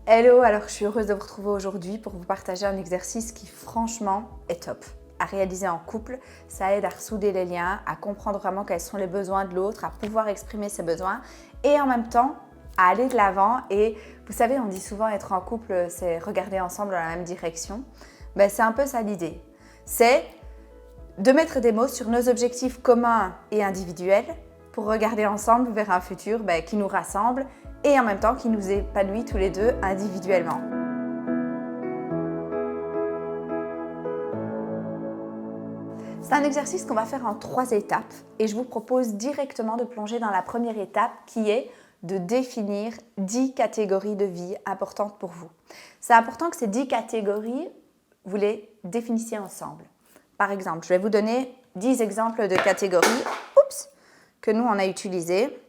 Hello, alors je suis heureuse de vous retrouver aujourd'hui pour vous partager un exercice qui franchement est top. À réaliser en couple, ça aide à ressouder les liens, à comprendre vraiment quels sont les besoins de l'autre, à pouvoir exprimer ses besoins et en même temps à aller de l'avant. Et vous savez, on dit souvent être en couple, c'est regarder ensemble dans la même direction. Ben, c'est un peu ça l'idée. C'est de mettre des mots sur nos objectifs communs et individuels pour regarder ensemble vers un futur qui nous rassemble et en même temps qui nous épanouit tous les deux individuellement. C'est un exercice qu'on va faire en 3 étapes et je vous propose directement de plonger dans la première étape qui est de définir 10 catégories de vie importantes pour vous. C'est important que ces 10 catégories, vous les définissiez ensemble. Par exemple, je vais vous donner 10 exemples de catégories que nous on a utilisées.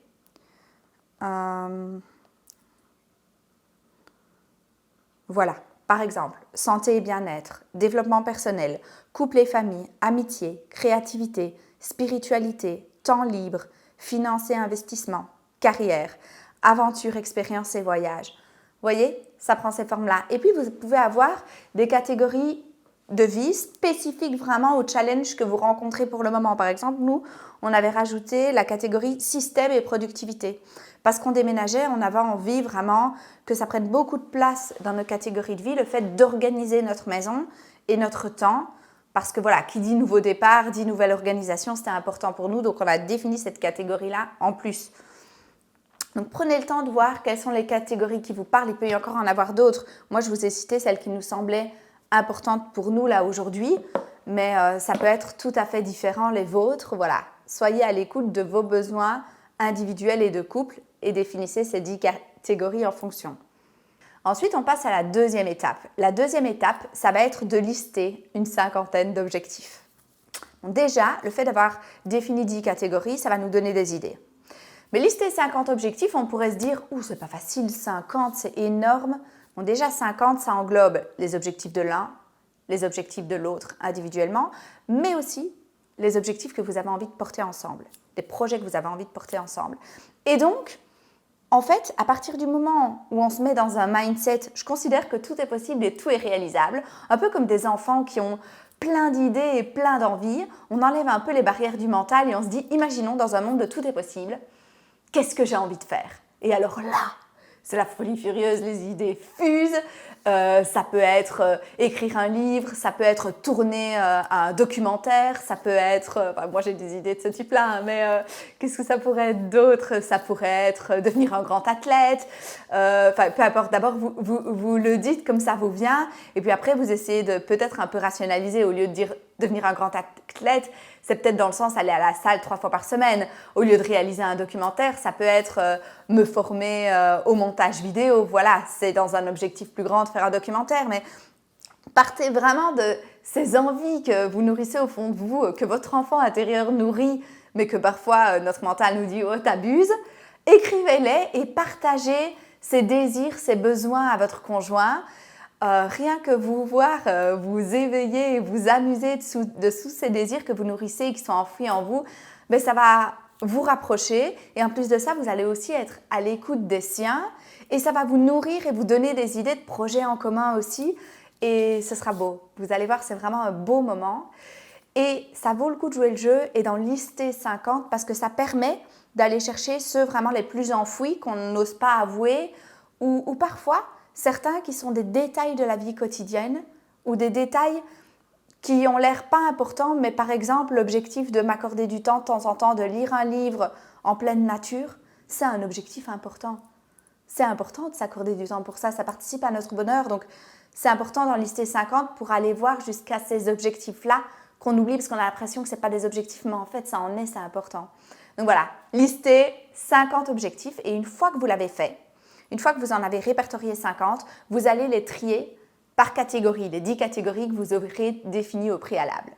Voilà, par exemple, santé et bien-être, développement personnel, couple et famille, amitié, créativité, spiritualité, temps libre, finances et investissement, carrière, aventure, expérience et voyage. Vous voyez, ça prend ces formes-là. Et puis, vous pouvez avoir des catégories de vie spécifiques vraiment au challenge que vous rencontrez pour le moment. Par exemple, nous, on avait rajouté la catégorie système et productivité. Parce qu'on déménageait, on avait envie vraiment que ça prenne beaucoup de place dans nos catégories de vie, le fait d'organiser notre maison et notre temps. Parce que voilà, qui dit nouveau départ, dit nouvelle organisation, c'était important pour nous. Donc, on a défini cette catégorie-là en plus. Donc, prenez le temps de voir quelles sont les catégories qui vous parlent. Il peut y encore en avoir d'autres. Moi, je vous ai cité celles qui nous semblaient importantes pour nous là aujourd'hui. Mais ça peut être tout à fait différent les vôtres. Voilà, soyez à l'écoute de vos besoins individuels et de couple et définissez ces 10 catégories en fonction. Ensuite, on passe à la deuxième étape. La deuxième étape, ça va être de lister une 50aine d'objectifs. Donc déjà, le fait d'avoir défini 10 catégories, ça va nous donner des idées. Mais lister 50 objectifs, on pourrait se dire « Ouh, c'est pas facile, 50, c'est énorme ». Bon, déjà, 50, ça englobe les objectifs de l'un, les objectifs de l'autre individuellement, mais aussi les objectifs que vous avez envie de porter ensemble, les projets que vous avez envie de porter ensemble. Et donc, en fait, à partir du moment où on se met dans un mindset, je considère que tout est possible et tout est réalisable, un peu comme des enfants qui ont plein d'idées et plein d'envies, on enlève un peu les barrières du mental et on se dit, imaginons dans un monde de tout est possible, qu'est-ce que j'ai envie de faire? Et alors là, c'est la folie furieuse, les idées fusent. Ça peut être écrire un livre, ça peut être tourner un documentaire, ça peut être... moi, j'ai des idées de ce type-là, mais qu'est-ce que ça pourrait être d'autre? Ça pourrait être devenir un grand athlète. Peu importe. D'abord, vous le dites comme ça vous vient, et puis après, vous essayez de peut-être un peu rationaliser au lieu de dire devenir un grand athlète. C'est peut-être dans le sens aller à la salle 3 fois par semaine. Au lieu de réaliser un documentaire, ça peut être me former au montage vidéo. Voilà, c'est dans un objectif plus grand de faire un documentaire. Mais partez vraiment de ces envies que vous nourrissez au fond de vous, que votre enfant intérieur nourrit, mais que parfois notre mental nous dit « Oh, t'abuses ». Écrivez-les et partagez ces désirs, ces besoins à votre conjoint. Rien que vous voir vous éveiller et vous amuser dessous ces désirs que vous nourrissez et qui sont enfouis en vous, ça va vous rapprocher et en plus de ça, vous allez aussi être à l'écoute des siens et ça va vous nourrir et vous donner des idées de projets en commun aussi et ce sera beau. Vous allez voir, c'est vraiment un beau moment et ça vaut le coup de jouer le jeu et d'en lister 50 parce que ça permet d'aller chercher ceux vraiment les plus enfouis qu'on n'ose pas avouer ou parfois certains qui sont des détails de la vie quotidienne ou des détails qui ont l'air pas importants, mais par exemple l'objectif de m'accorder du temps de temps en temps, de lire un livre en pleine nature, c'est un objectif important. C'est important de s'accorder du temps pour ça, ça participe à notre bonheur. Donc c'est important d'en lister 50 pour aller voir jusqu'à ces objectifs-là qu'on oublie parce qu'on a l'impression que ce n'est pas des objectifs, mais en fait ça en est, c'est important. Donc voilà, listez 50 objectifs et une fois que vous l'avez fait, une fois que vous en avez répertorié 50, vous allez les trier par catégorie, les 10 catégories que vous aurez définies au préalable.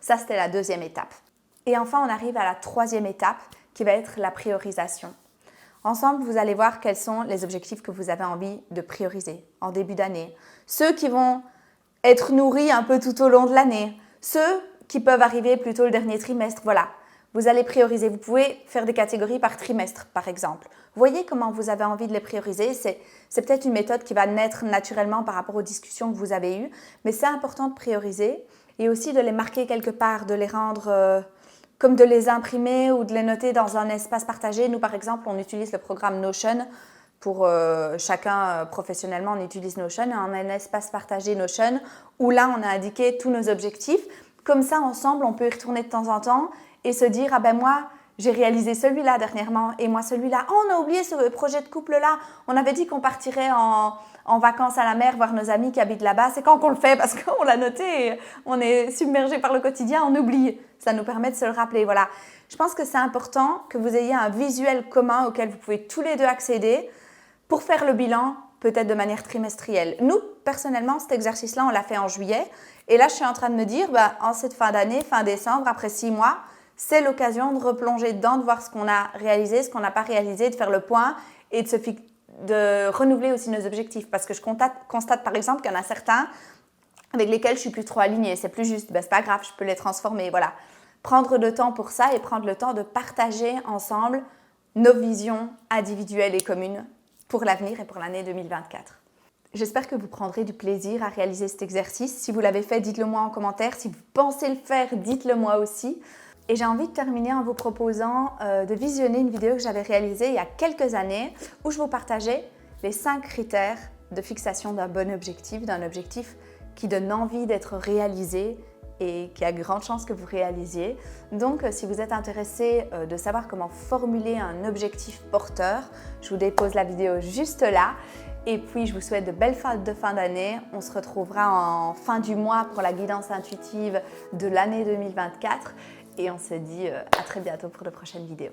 Ça, c'était la deuxième étape. Et enfin, on arrive à la troisième étape qui va être la priorisation. Ensemble, vous allez voir quels sont les objectifs que vous avez envie de prioriser en début d'année. Ceux qui vont être nourris un peu tout au long de l'année. Ceux qui peuvent arriver plutôt le dernier trimestre. Voilà. Vous allez prioriser. Vous pouvez faire des catégories par trimestre, par exemple. Voyez comment vous avez envie de les prioriser. C'est peut-être une méthode qui va naître naturellement par rapport aux discussions que vous avez eues, mais c'est important de prioriser et aussi de les marquer quelque part, de les rendre comme de les imprimer ou de les noter dans un espace partagé. Nous, par exemple, on utilise le programme Notion. Pour chacun professionnellement, on utilise Notion. On a un espace partagé Notion où là, on a indiqué tous nos objectifs. Comme ça, ensemble, on peut y retourner de temps en temps et se dire « Ah ben moi, j'ai réalisé celui-là dernièrement et moi celui-là. Oh, on a oublié ce projet de couple-là. On avait dit qu'on partirait en vacances à la mer voir nos amis qui habitent là-bas. C'est quand qu'on le fait parce qu'on l'a noté et on est submergé par le quotidien, on oublie. Ça nous permet de se le rappeler. Voilà. Je pense que c'est important que vous ayez un visuel commun auquel vous pouvez tous les deux accéder pour faire le bilan, peut-être de manière trimestrielle. Nous, personnellement, cet exercice-là, on l'a fait en juillet. Et là, je suis en train de me dire, en cette fin d'année, fin décembre, après 6 mois, c'est l'occasion de replonger dedans, de voir ce qu'on a réalisé, ce qu'on n'a pas réalisé, de faire le point et de renouveler aussi nos objectifs. Parce que je constate par exemple qu'il y en a certains avec lesquels je suis plus trop alignée. C'est plus juste, c'est pas grave, je peux les transformer. Voilà. Prendre le temps pour ça et prendre le temps de partager ensemble nos visions individuelles et communes pour l'avenir et pour l'année 2024. J'espère que vous prendrez du plaisir à réaliser cet exercice. Si vous l'avez fait, dites-le moi en commentaire. Si vous pensez le faire, dites-le moi aussi. Et j'ai envie de terminer en vous proposant de visionner une vidéo que j'avais réalisée il y a quelques années où je vous partageais les 5 critères de fixation d'un bon objectif, d'un objectif qui donne envie d'être réalisé et qui a grande chance que vous réalisiez. Donc, si vous êtes intéressé de savoir comment formuler un objectif porteur, je vous dépose la vidéo juste là. Et puis, je vous souhaite de belles fêtes de fin d'année. On se retrouvera en fin du mois pour la guidance intuitive de l'année 2024. Et on se dit à très bientôt pour de prochaines vidéos.